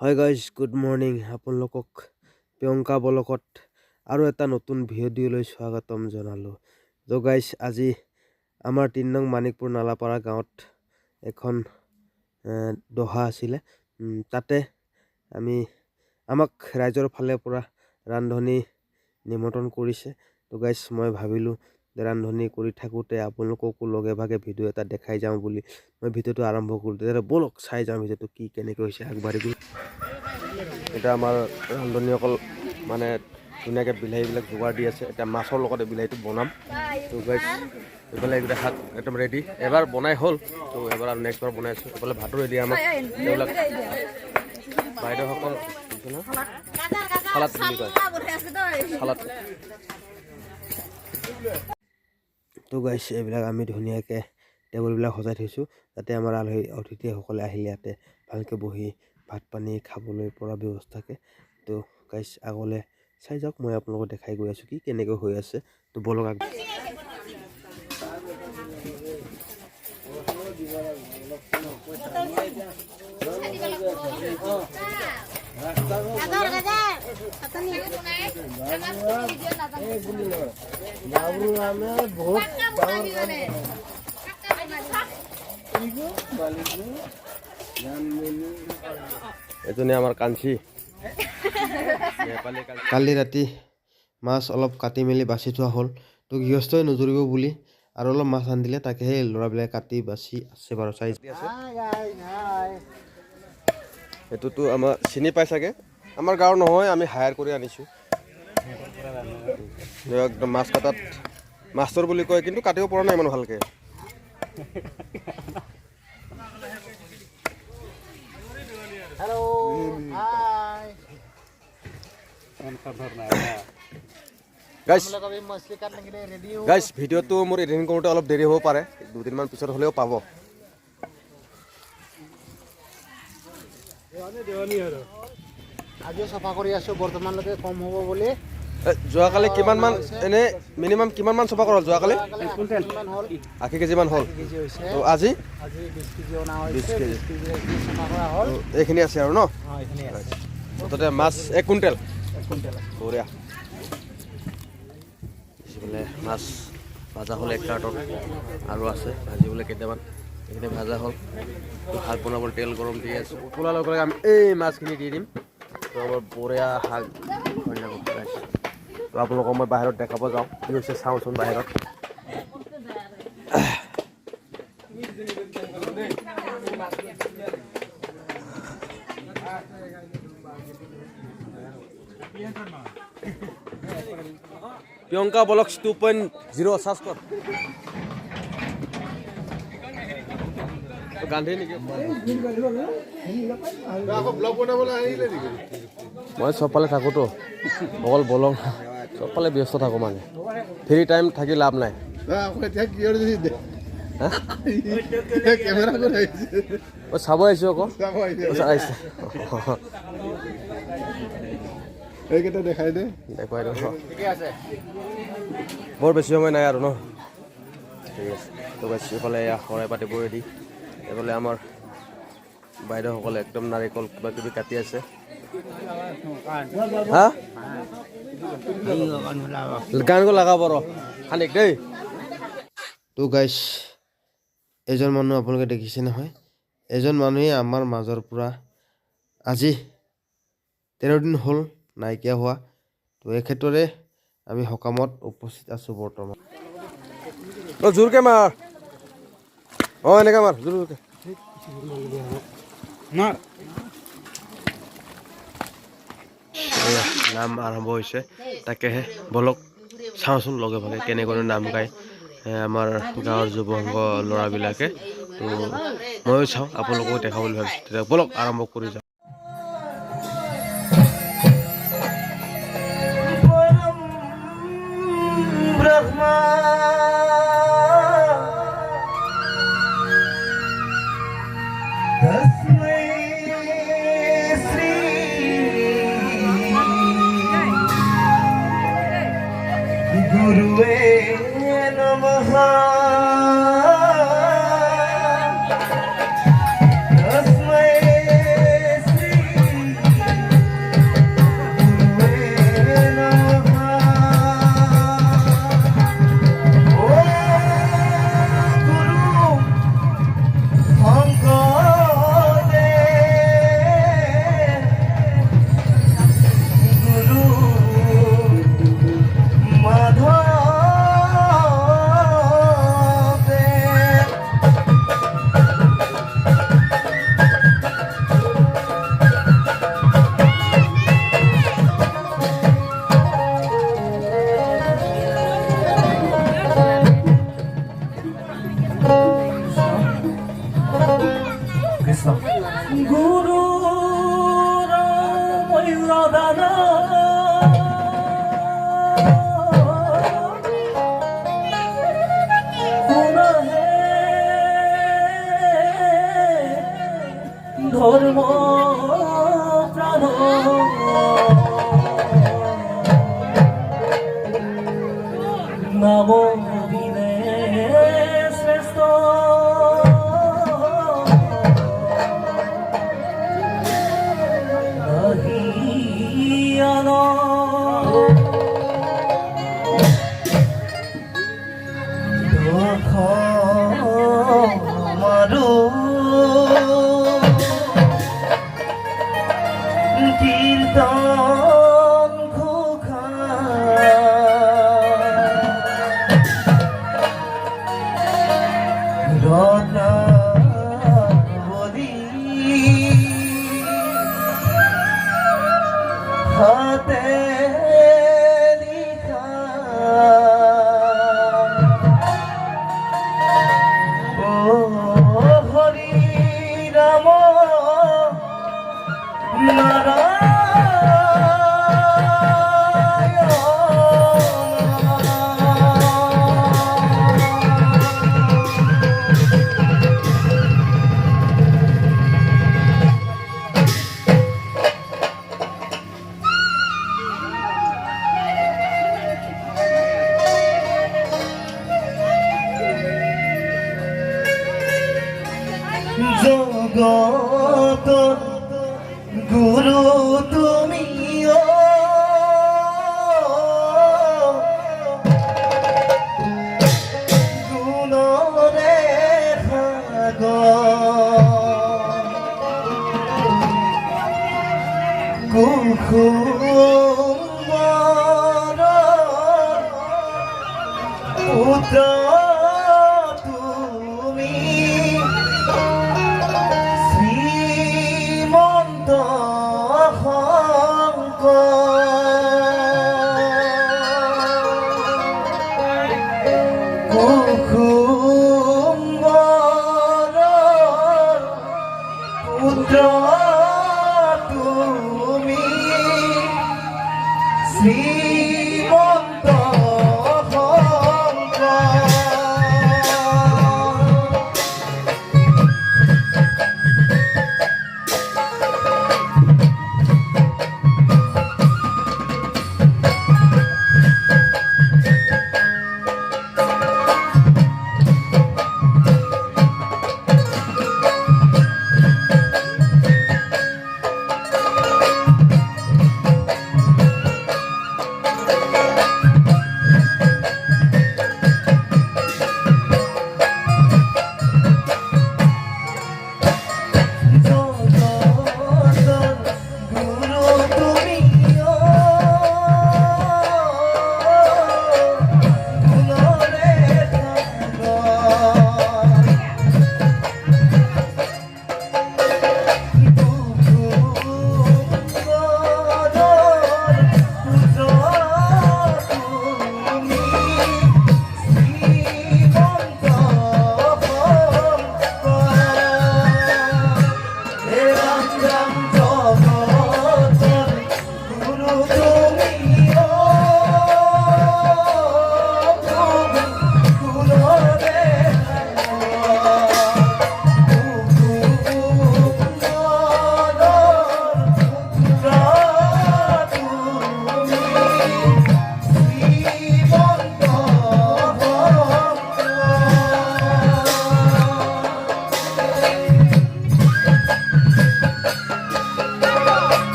Hi guys good morning আপোনালোকক প্ৰিয়ংকা ব্লকত আৰু এটা নতুন ভিডিঅ'লৈ স্বাগতম জনালোঁ। তো গাইজ আজি আমাৰ ৩ নং মানিকপুৰ নালাপাৰা গাঁৱত এখন দহা আছিলে। তাতে আমাক ৰাইজৰ ফালে পৰা ৰান্ধনি নিমন্ত্ৰণ কৰিছে। তো গাইজ মই ভাবিলোঁ যে ৰান্ধনি কৰি থাকোঁতে আপোনালোককো লগে ভাগে ভিডিঅ' এটা দেখাই যাওঁ বুলি মই ভিডিঅ'টো আৰম্ভ কৰিলোঁ। তেতিয়াহ'লে ব'লক চাই যাওঁ ভিডিঅ'টো কি কেনেকৈ হৈছে আগবাঢ়ি গৈ। এটা আমাৰ ৰান্ধনীসকল মানে ধুনীয়াকৈ বিলাহীবিলাক যোগাৰ দি আছে। এতিয়া মাছৰ লগতে বিলাহীটো বনাম। তো গাইজ এইফালে এইকেইটা শাক একদম ৰেডি, এবাৰ বনাই হ'ল। তো এবাৰ আৰু নেক্সট বাৰ বনাইছোঁ। এইফালে ভাতো ৰেডি আমাৰ এইবিলাক বাইদেউসকল চালাড বুলি কয় চালাড। তো গাইজ এইবিলাক আমি ধুনীয়াকৈ টেবুলবিলাক সজাই থৈছোঁ যাতে আমাৰ আলহী অতিথিসকলে আহিলে ইয়াতে ভালকৈ বহি ভাত পানী খাবলৈ পৰা ব্যৱস্থাকে। তো গাইজ আগলৈ চাই যাওক, মই আপোনালোকক দেখাই গৈ আছোঁ কি কেনেকৈ হৈ আছে। তো বলক এজনী আমাৰ কাঞ্চি কালি ৰাতি মাছ অলপ কাটি মেলি বাছি থোৱা হ'ল। তো গৃহস্থই নজৰিব বুলি আৰু অলপ মাছ আনিলে, তাকে সেই ল'ৰাবিলাকে কাটি বাছি আছে বাৰু চাই আছে। এইটোতো আমাৰ চিনি পাই চাগে, আমাৰ গাঁৱৰ নহয়, আমি হায়াৰ কৰি আনিছোঁ। একদম মাছ কাটাত মাষ্টৰ বুলি কয়, কিন্তু কাটিব পৰা নাই ইমান ভালকৈ। গাইজ ভিডিঅ'টো মোৰ এডিটিং কৰোঁতে অলপ দেৰি হ'ব পাৰে, 2 দিনমান পিছত হ'লেও পাব। আজিও চাফা কৰি আছোঁ, বৰ্তমানলৈকে কম হ'ব বুলি। যোৱাকালি কিমান মান এনে মিনিমাম কিমান মান চফা কৰা হ'ল? যোৱাকালি 80 কেজিমান হ'ল। তো আজি 20 কেজি এইখিনি আছে আৰু ন। মুঠতে মাছ 1 কুইণ্টেল। বঢ়িয়া। বোলে মাছ ভাজা হ'ল 1 কাৰ্টন আৰু আছে ভাজিবলৈ কেইটামান, এইখিনি ভাজা হ'ল। তো শাক বনাবলৈ তেল গৰম দি আছোঁ। উতলাৰ লগে লগে আমি এই মাছখিনি দি দিম। তো আমাৰ বঢ়িয়া শাক হৈ যাব। তো আপোনালোকক মই বাহিৰত দেখাব যাওঁ কি হৈছে, চাওঁচোন বাহিৰত। প্ৰিয়ংকা ব্লগছ 2.0 চাৰ্জ কৰ। গান্ধী নেকি? মই চবফালে থাকোঁতো, অকল বলং চবফালে ব্যস্ত থাকোঁ, মানে ফ্ৰী টাইম থাকি লাভ নাই। মই চাব আহিছোঁ আকৌ আহিছে। এইকেইটা দেখাই দে, দেখুৱাই দিওঁ। বৰ বেছি সময় নাই আৰু ন। ঠিক আছে। তো বেছি এইফালে শৰাই পাতিবোৰ ৰেডি। এইফালে আমাৰ বাইদেউসকলে একদম নাৰিকল কিবা কিবি কাটি আছে। হা গানটো লগাব ৰ খানিক দেই। তো গাইজ এজন মানুহ আপোনালোকে দেখিছে নহয়, এজন মানুহে আমাৰ মাজৰ পৰা আজি 13 দিন হ'ল নাইকিয়া হোৱা। তো এই ক্ষেত্ৰতে আমি সকামত উপস্থিত আছোঁ বৰ্তমান। জোৰকে মাৰ, এনেকৈ মাৰ জোৰকে। নাম আৰম্ভ হৈছে, তাকেহে বলক চাওঁচোন লগে ভাগে কেনেকৈ নাম গায় আমাৰ গাঁৱৰ যুৱ সংঘ ল'ৰাবিলাকে। তো ময়ো চাওঁ, আপোনালোককো দেখাব বুলি ভাবিছোঁ। তেতিয়া বলক আৰম্ভ কৰি যাওঁ। गुरुवे नमः। तस्मै श्री কীর্তন ঘোষা রত্নাবলী হাতে লিখা ও হরি রাম জগত গুরু তুমি গুণরে ভাগ কুকুর পুত্র তুমি শ্রীমন্ত কুকুম্বর পুত্র তুমি শ্রীমন্ত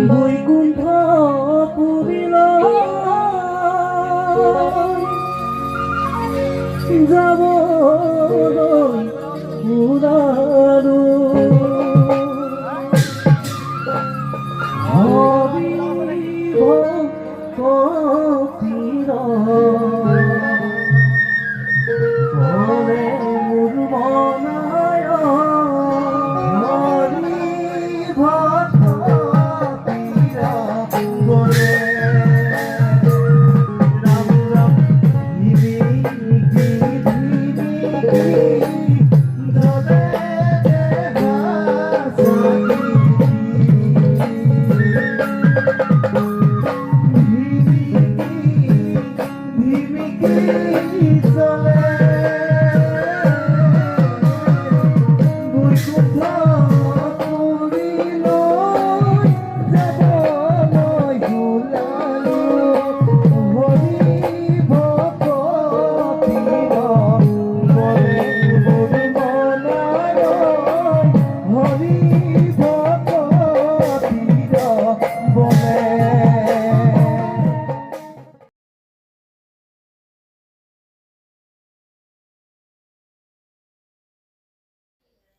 বৈকুণ্ঠ পুরিল যাব পুরানো হবিব কপিল বলে মোর মনায় হরি ভক্ত পীরা বলে রাম রাম ধিমিকি ধিমিকি ধরে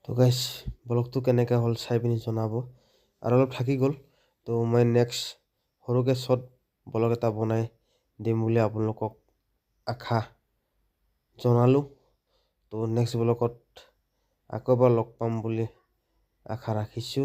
তো গাইছ ব্লগটো কেনেকৈ হ'ল চাই পিনি জনাব আৰু অলপ থাকি গ'ল তো মই নেক্সট সৰুকৈ শ্বৰ্ট ব্লগ এটা বনাই দিম বুলি আপোনালোকক আশা জনালোঁ তো নেক্সট ব্লগত আকৌ এবাৰ লগ পাম বুলি আশা ৰাখিছোঁ।